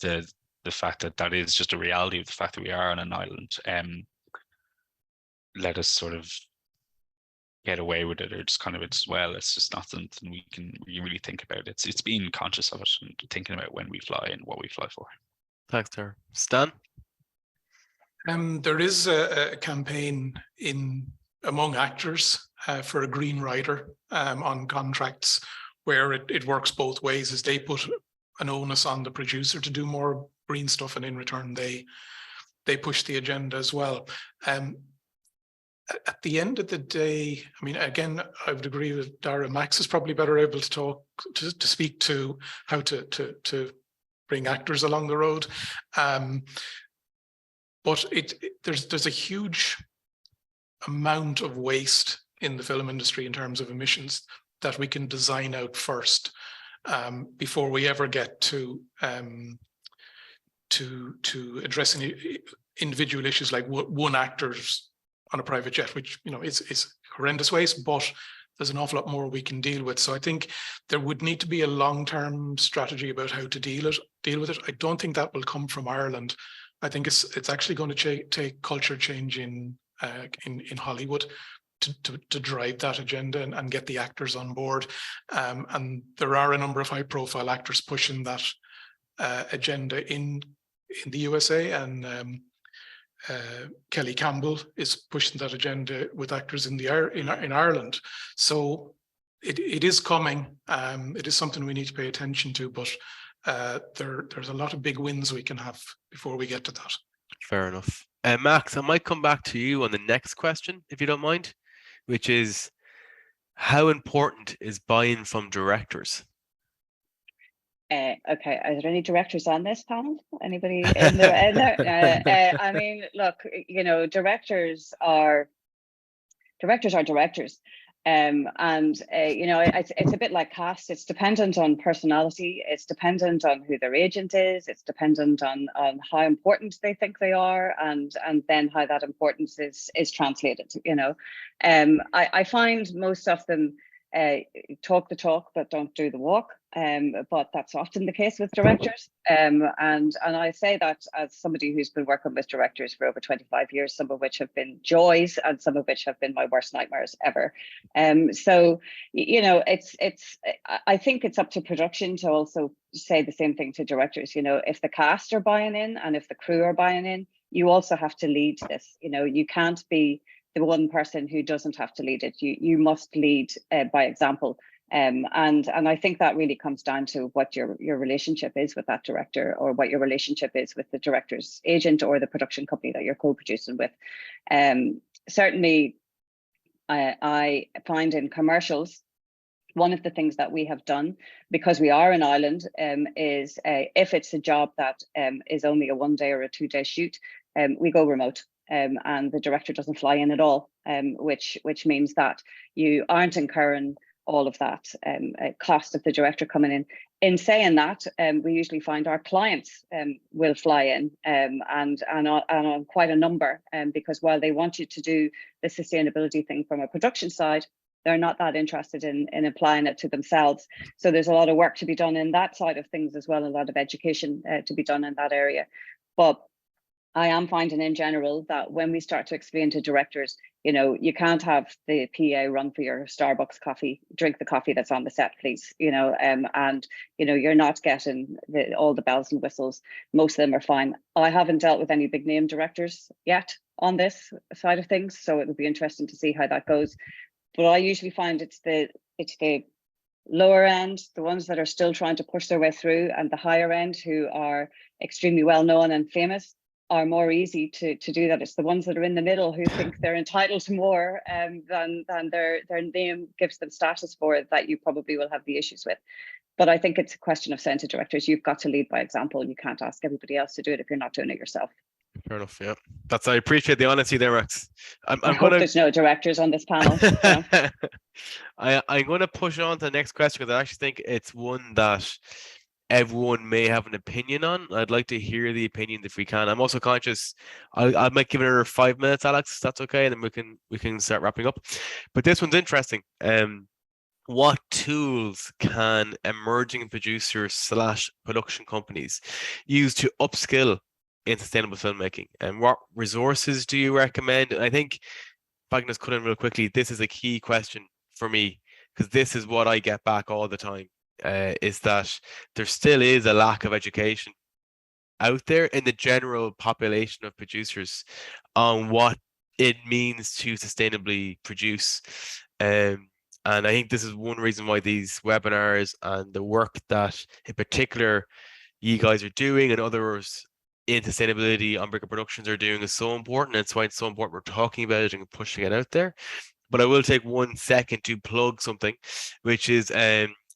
the fact that is just a reality of the fact that we are on an island let us sort of get away with it, or just kind of it's just not something we can really think about. It's being conscious of it and thinking about when we fly and what we fly for. Thanks, Tara. Stan? There is a campaign among actors for a green rider on contracts where it works both ways, as they put an onus on the producer to do more green stuff, and in return they push the agenda as well. At the end of the day, I mean, again, I would agree with Dara. Max is probably better able to speak to how to bring actors along the road. But there's a huge amount of waste in the film industry in terms of emissions that we can design out first before we ever get to addressing individual issues like one actor's on a private jet, which is horrendous waste, but there's an awful lot more we can deal with. So I think there would need to be a long-term strategy about how to deal with it. I don't think that will come from Ireland. I think it's actually going to take culture change in Hollywood to drive that agenda and get the actors on board. And there are a number of high-profile actors pushing that agenda in the USA, and Kelly Campbell is pushing that agenda with actors in Ireland. So it is coming. It is something we need to pay attention to, but there's a lot of big wins we can have before we get to that. Fair enough. Max, I might come back to you on the next question, if you don't mind, which is, how important is buy-in from directors? Okay, are there any directors on this panel? Anybody in there? I mean, look, directors are directors. It's a bit like cast. It's dependent on personality. It's dependent on who their agent is. It's dependent on how important they think they are, and then how that importance is translated. I find most of them talk the talk but don't do the walk. But that's often the case with directors. And I say that as somebody who's been working with directors for over 25 years, some of which have been joys and some of which have been my worst nightmares ever. So, you know, I think it's up to production to also say the same thing to directors. You know, if the cast are buying in and if the crew are buying in, you also have to lead this. You know, you can't be the one person who doesn't have to lead it. You must lead by example. And I think that really comes down to what your relationship is with that director, or what your relationship is with the director's agent or the production company that you're co-producing with. Certainly, I find in commercials, one of the things that we have done, because we are in Ireland, is if it's a job that is only a 1 day or a 2 day shoot, we go remote. And the director doesn't fly in at all, which means that you aren't incurring all of that cost of the director coming in. In saying that, we usually find our clients will fly in and on quite a number, because while they want you to do the sustainability thing from a production side, they're not that interested in applying it to themselves. So there's a lot of work to be done in that side of things as well, a lot of education to be done in that area. But I am finding in general that when we start to explain to directors, you know, you can't have the PA run for your Starbucks coffee, drink the coffee that's on the set, please, you know, and, you know, you're not getting all the bells and whistles. Most of them are fine. I haven't dealt with any big name directors yet on this side of things, so it would be interesting to see how that goes. But I usually find it's the lower end, the ones that are still trying to push their way through, and the higher end who are extremely well known and famous are more easy to do that. It's the ones that are in the middle who think they're entitled to more than their name gives them status for, that you probably will have the issues with. But I think it's a question of saying to directors, you've got to lead by example. You can't ask everybody else to do it if you're not doing it yourself. Fair enough. Yeah, I appreciate the honesty there, Max. I hope there's no directors on this panel. So. I'm going to push on to the next question, because I actually think it's one that everyone may have an opinion on. I'd like to hear the opinions if we can. I'm also conscious I might give it another 5 minutes, Alex, if that's okay, and then we can start wrapping up. But this one's interesting. What tools can emerging producers / production companies use to upskill in sustainable filmmaking, and what resources do you recommend? And I think, if I can just cut in real quickly, this is a key question for me, because this is what I get back all the time. Is that there still is a lack of education out there in the general population of producers on what it means to sustainably produce. And I think this is one reason why these webinars and the work that in particular you guys are doing and others in sustainability on bigger productions are doing is so important. That's why it's so important we're talking about it and pushing it out there. But I will take 1 second to plug something, which is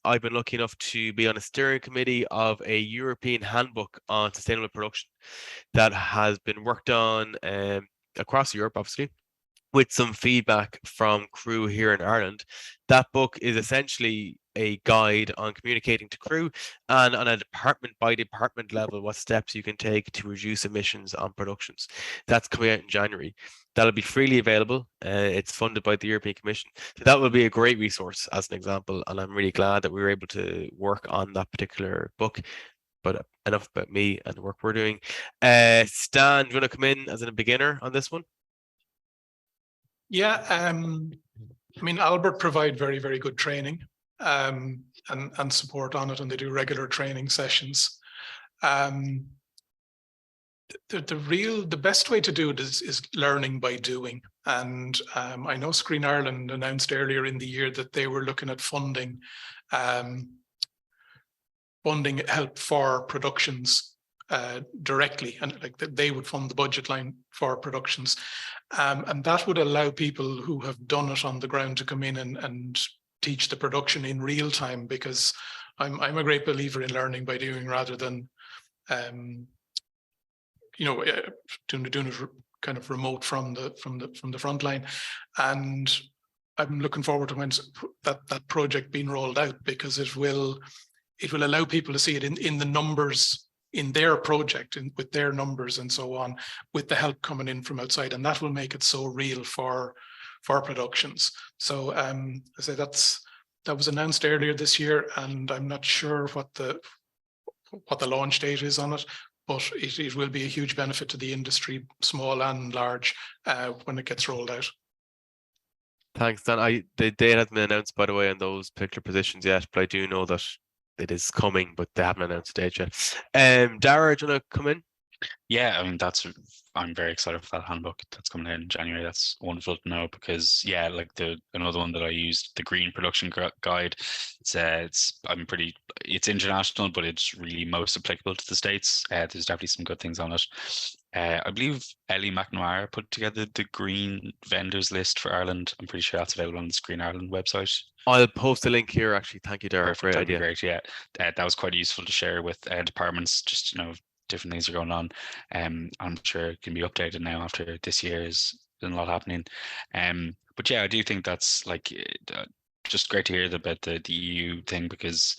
I've been lucky enough to be on a steering committee of a European handbook on sustainable production that has been worked on across Europe, obviously, with some feedback from crew here in Ireland. That book is essentially a guide on communicating to crew and on a department by department level what steps you can take to reduce emissions on productions. That's coming out in January. That'll be freely available. It's funded by the European Commission. So that will be a great resource as an example. And I'm really glad that we were able to work on that particular book. But enough about me and the work we're doing. Stan, do you want to come in as a beginner on this one? Yeah, I mean, Albert provide very, very good training and support on it, and they do regular training sessions. The best way to do it is learning by doing. And I know Screen Ireland announced earlier in the year that they were looking at funding help for productions directly, and like they would fund the budget line for productions, and that would allow people who have done it on the ground to come in and teach the production in real time, because I'm a great believer in learning by doing rather than doing it kind of remote from the front line. And I'm looking forward to when that project being rolled out, because it will allow people to see it in the numbers in their project, with their numbers and so on, with the help coming in from outside, and that will make it so real for productions. So I say that's that was announced earlier this year, and I'm not sure what the launch date is on it, but it will be a huge benefit to the industry, small and large, when it gets rolled out. Thanks, Dan. The date hasn't been announced, by the way, on those particular positions yet, but I do know that it is coming, but they haven't announced the date yet. Dara, do you want to come in? Yeah, I mean, I'm very excited for that handbook that's coming out in January. That's wonderful to know because, yeah, like another one that I used, the Green Production Guide. It's international, but it's really most applicable to the States. There's definitely some good things on it. I believe Ellie McNamara put together the Green Vendors List for Ireland. I'm pretty sure that's available on the Screen Ireland website. I'll post a link here, actually. Thank you, Dara. Perfect, Great that'd be idea. great. Yeah, that was quite useful to share with departments. Just different things are going on. I'm sure it can be updated now after this year. Has been a lot happening. But yeah, I do think that's like just great to hear about the EU thing, because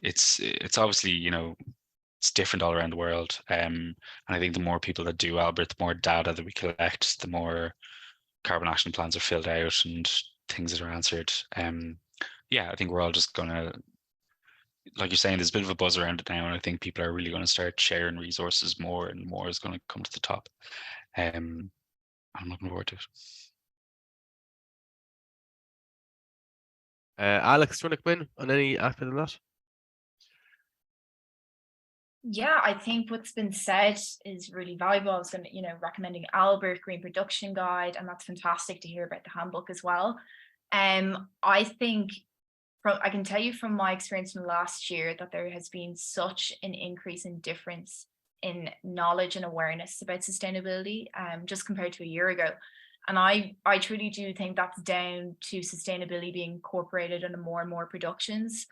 it's obviously it's different all around the world. And I think the more people that do Albert, the more data that we collect, the more carbon action plans are filled out and things that are answered. Yeah, I think we're all just gonna, like you're saying, there's a bit of a buzz around it now, and I think people are really going to start sharing resources more, and more is going to come to the top. I'm looking forward to it. Alex, do you want to come in on any aspect of that? Yeah, I think what's been said is really valuable. I was going to, recommending Albert Green Production Guide, and that's fantastic to hear about the handbook as well. I think I can tell you from my experience from last year that there has been such an increase in difference in knowledge and awareness about sustainability, just compared to a year ago. And I truly do think that's down to sustainability being incorporated into more and more productions.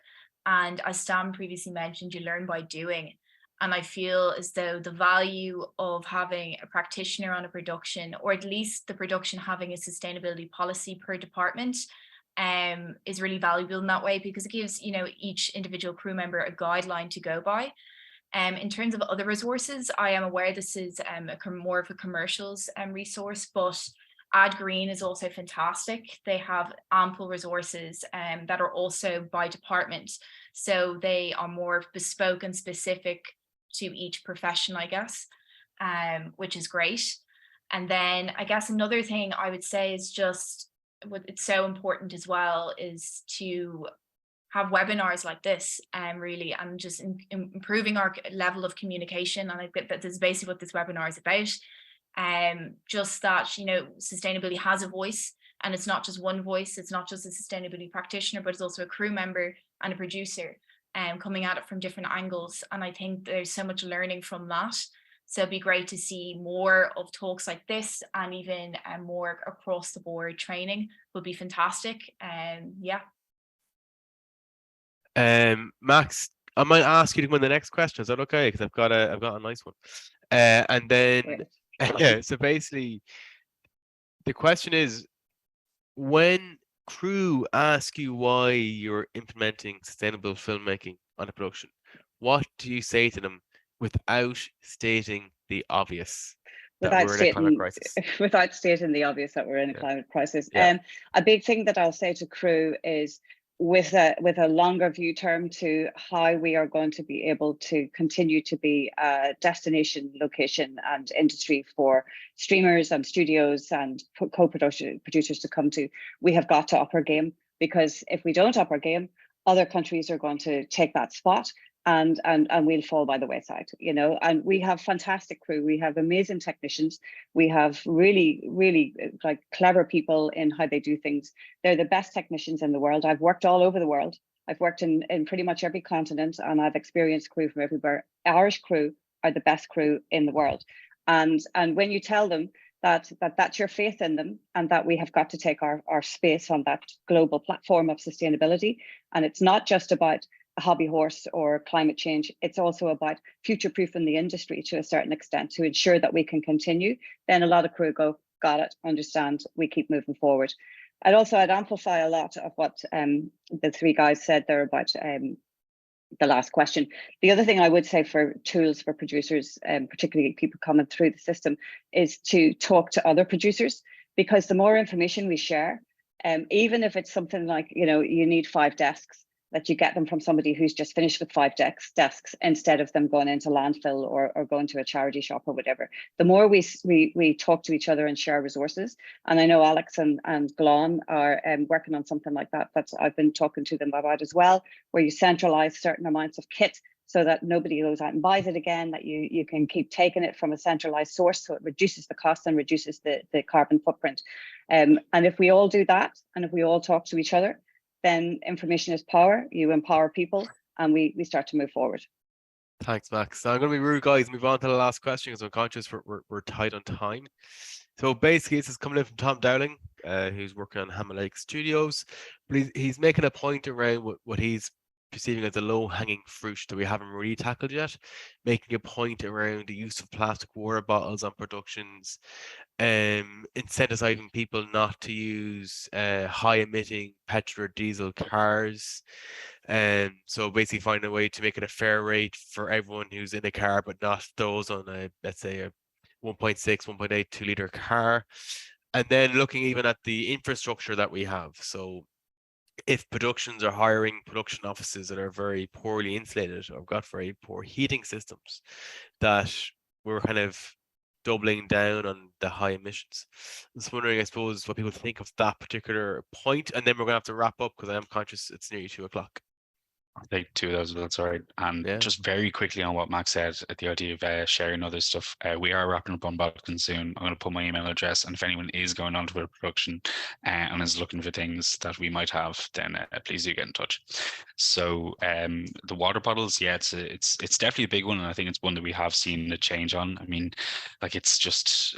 And as Stan previously mentioned, you learn by doing. And I feel as though the value of having a practitioner on a production, or at least the production having a sustainability policy per department, is really valuable in that way, because it gives each individual crew member a guideline to go by. In terms of other resources, I am aware this is more of a commercials resource, but Add Green is also fantastic. They have ample resources that are also by department, so they are more bespoke and specific to each profession, I guess, which is great. And then I guess another thing I would say is just what it's so important as well is to have webinars like this, really, and just improving our level of communication. And I think that is basically what this webinar is about. Just that, sustainability has a voice, and it's not just one voice. It's not just a sustainability practitioner, but it's also a crew member and a producer, coming at it from different angles. And I think there's so much learning from that. So it'd be great to see more of talks like this, and even more across the board training would be fantastic. Yeah. Max, I might ask you to go in the next question. Is that okay? Because I've got a nice one. And then yeah, so basically the question is, when crew ask you why you're implementing sustainable filmmaking on a production, what do you say to them without stating the obvious, that we're in a climate crisis? Without stating the obvious that we're in a climate crisis. A big thing that I'll say to crew is, with a longer view term to how we are going to be able to continue to be a destination, location and industry for streamers and studios and co-producers to come to, we have got to up our game, because if we don't up our game, other countries are going to take that spot, and we'll fall by the wayside, and we have fantastic crew. We have amazing technicians. We have really, really like clever people in how they do things. They're the best technicians in the world. I've worked all over the world. I've worked in pretty much every continent, and I've experienced crew from everywhere. Irish crew are the best crew in the world. And when you tell them that's your faith in them, and that we have got to take our space on that global platform of sustainability, and it's not just about a hobby horse or climate change, it's also about future-proofing the industry to a certain extent to ensure that we can continue, then a lot of crew go, got it, understand, we keep moving forward. I'd amplify a lot of what the three guys said there about the last question. The other thing I would say for tools for producers, particularly people coming through the system, is to talk to other producers, because the more information we share, Even if it's something like, you need 5 desks, that you get them from somebody who's just finished with 5 desks instead of them going into landfill or going to a charity shop or whatever. The more we talk to each other and share resources, and I know Alex and Glon are working on something like that. I've been talking to them about as well, where you centralize certain amounts of kit so that nobody goes out and buys it again, that you can keep taking it from a centralized source, so it reduces the cost and reduces the carbon footprint. And if we all do that, and if we all talk to each other, then information is power. You empower people, and we start to move forward. Thanks, Max. So I'm going to be rude, guys. Move on to the last question because I'm conscious we're tight on time. So basically, this is coming in from Tom Dowling, who's working on Hammer Lake Studios. But he's making a point around what he's perceiving as a low-hanging fruit that we haven't really tackled yet, making a point around the use of plastic water bottles on productions, incentivizing people not to use high-emitting petrol or diesel cars. So basically finding a way to make it a fair rate for everyone who's in a car, but not those on let's say a 1.6, 1.8, 2-liter car. And then looking even at the infrastructure that we have. So if productions are hiring production offices that are very poorly insulated or got very poor heating systems, that we're kind of doubling down on the high emissions. I'm just wondering, I suppose, what people think of that particular point, and then we're going to have to wrap up because I am conscious it's nearly 2 o'clock. I'll take 2 of those, that's all right. And just very quickly on what Max said, at the idea of sharing other stuff, we are wrapping up on Balkan soon. I'm going to put my email address, and if anyone is going on to a production and is looking for things that we might have, then please do get in touch. So the water bottles, yeah, it's definitely a big one, and I think it's one that we have seen a change on. I mean, like, it's just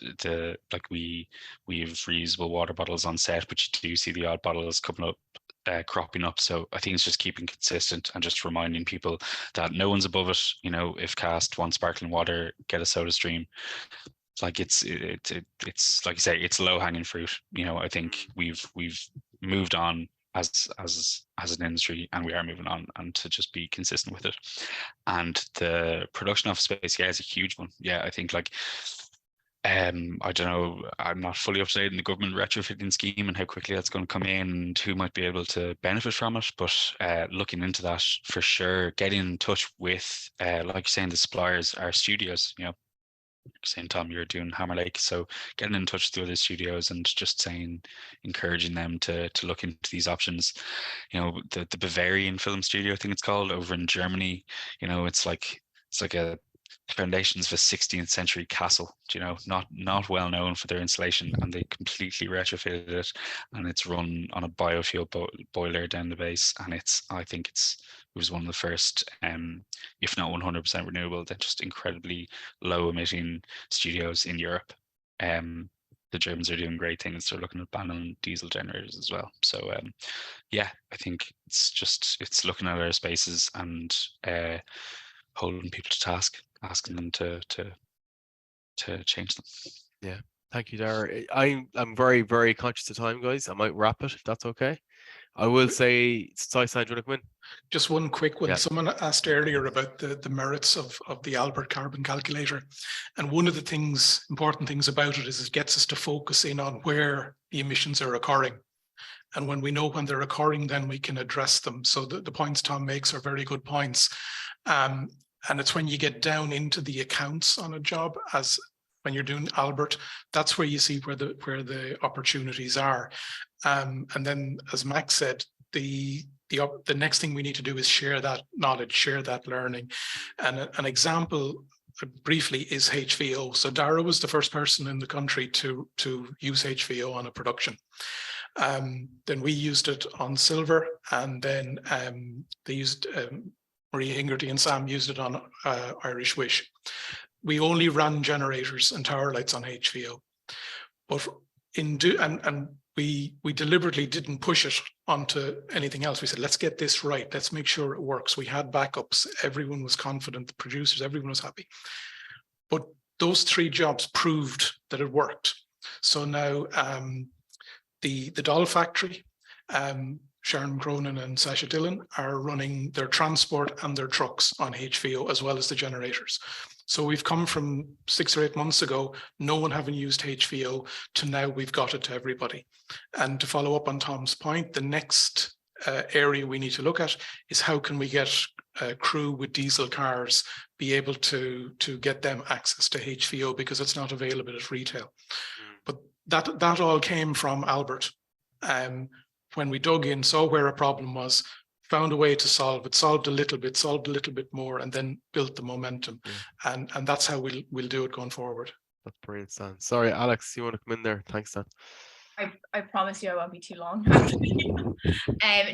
we have reusable water bottles on set, but you do see the odd bottles coming up, cropping up. So I think it's just keeping consistent and just reminding people that no one's above it. If Cast wants sparkling water, get a soda stream. Like it's like you say, it's low hanging fruit. I think we've moved on as an industry, and we are moving on, and to just be consistent with it. And the production office space, yeah, is a huge one. Yeah, I think I don't know, I'm not fully up to date in the government retrofitting scheme and how quickly that's going to come in and who might be able to benefit from it. But looking into that for sure, getting in touch with, like you're saying, the suppliers, our studios, saying, Tom, you're doing Hammer Lake. So getting in touch with the other studios and just encouraging them to look into these options. The Bavarian Film Studio, I think it's called, over in Germany, it's like a foundations of a 16th century castle, not well known for their insulation, and they completely retrofitted it, and it's run on a biofuel boiler down the base, and I think it was one of the first, if not 100% renewable, then just incredibly low emitting studios in Europe. The Germans are doing great things. They're looking at banning diesel generators as well. So yeah, I think it's looking at our spaces and holding people to task, asking them to change them. Yeah, thank you, Dara. I'm very, very conscious of time, guys. I might wrap it if that's okay. I will say, Sai-san, do you want to come in? Just one quick one. Yeah. Someone asked earlier about the merits of the Albert carbon calculator. And one of the important things about it is it gets us to focus in on where the emissions are occurring. And when we know when they're occurring, then we can address them. So the points Tom makes are very good points. And it's when you get down into the accounts on a job, as when you're doing Albert, that's where you see where the opportunities are. And then, as Max said, the next thing we need to do is share that knowledge, share that learning. And an example briefly is HVO. So Dara was the first person in the country to use HVO on a production. Then we used it on Silver, and then they used Maria Hingerty and Sam used it on Irish Wish. We only ran generators and tower lights on HVO, but we deliberately didn't push it onto anything else. We said, let's get this right. Let's make sure it works. We had backups. Everyone was confident. The producers, everyone was happy. But those 3 jobs proved that it worked. So now the doll factory, Sharon Cronin and Sasha Dillon, are running their transport and their trucks on HVO as well as the generators. So we've come from 6 or 8 months ago, no one having used HVO, to now we've got it to everybody. And to follow up on Tom's point, the next area we need to look at is how can we get crew with diesel cars be able to get them access to HVO, because it's not available at retail. But that all came from Albert. When we dug in, saw where a problem was, found a way to solve it, solved a little bit more, and then built the momentum. And that's how we'll do it going forward. That's brilliant, Stan. Sorry, Alex, you want to come in there? Thanks, Stan. I promise you I won't be too long.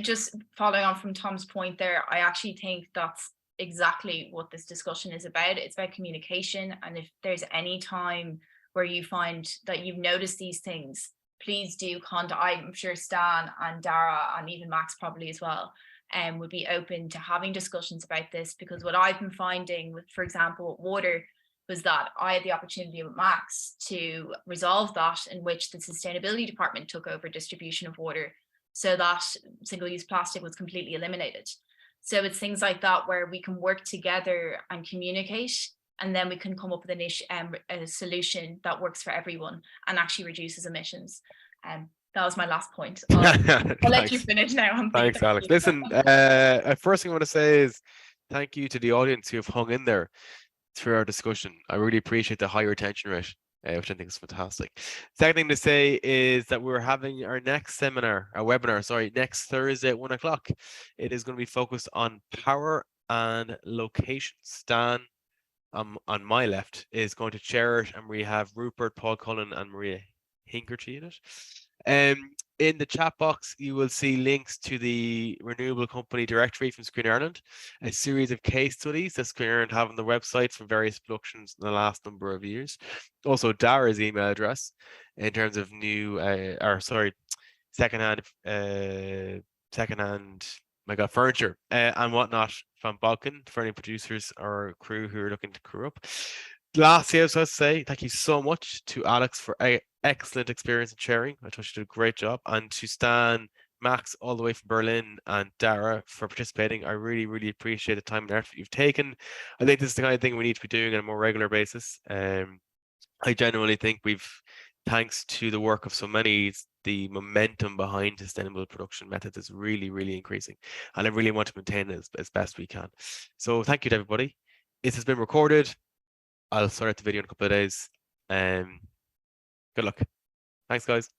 Just following on from Tom's point there, I actually think that's exactly what this discussion is about. It's about communication. And if there's any time where you find that you've noticed these things, please do contact. I'm sure Stan and Dara and even Max probably as well would be open to having discussions about this, because what I've been finding with, for example, water, was that I had the opportunity with Max to resolve that, in which the sustainability department took over distribution of water so that single-use plastic was completely eliminated. So it's things like that where we can work together and communicate, and then we can come up with a solution that works for everyone and actually reduces emissions. That was my last point. I'll let you finish now. Thanks, Alex. Listen, first thing I want to say is thank you to the audience who have hung in there through our discussion. I really appreciate the high retention rate, which I think is fantastic. Second thing to say is that we're having our next webinar, next Thursday at 1 o'clock. It is going to be focused on power and location. Stan, on my left, is going to chair it, and we have Rupert, Paul Cullen, and Maria Hinkerty in it. In the chat box, you will see links to the Renewable Company Directory from Screen Ireland, a series of case studies that Screen Ireland have on the website for various productions in the last number of years. Also, Dara's email address in terms of secondhand furniture and whatnot from Balkan for any producers or crew who are looking to crew up. Lastly, I was going to say thank you so much to Alex for excellent experience in chairing. I thought you did a great job. And to Stan, Max, all the way from Berlin, and Dara for participating. I really, really appreciate the time and effort you've taken. I think this is the kind of thing we need to be doing on a more regular basis. I genuinely think thanks to the work of so many, the momentum behind sustainable production methods is really, really increasing. And I really want to maintain it as best we can. So thank you to everybody. This has been recorded. I'll start out the video in a couple of days. Good luck. Thanks, guys.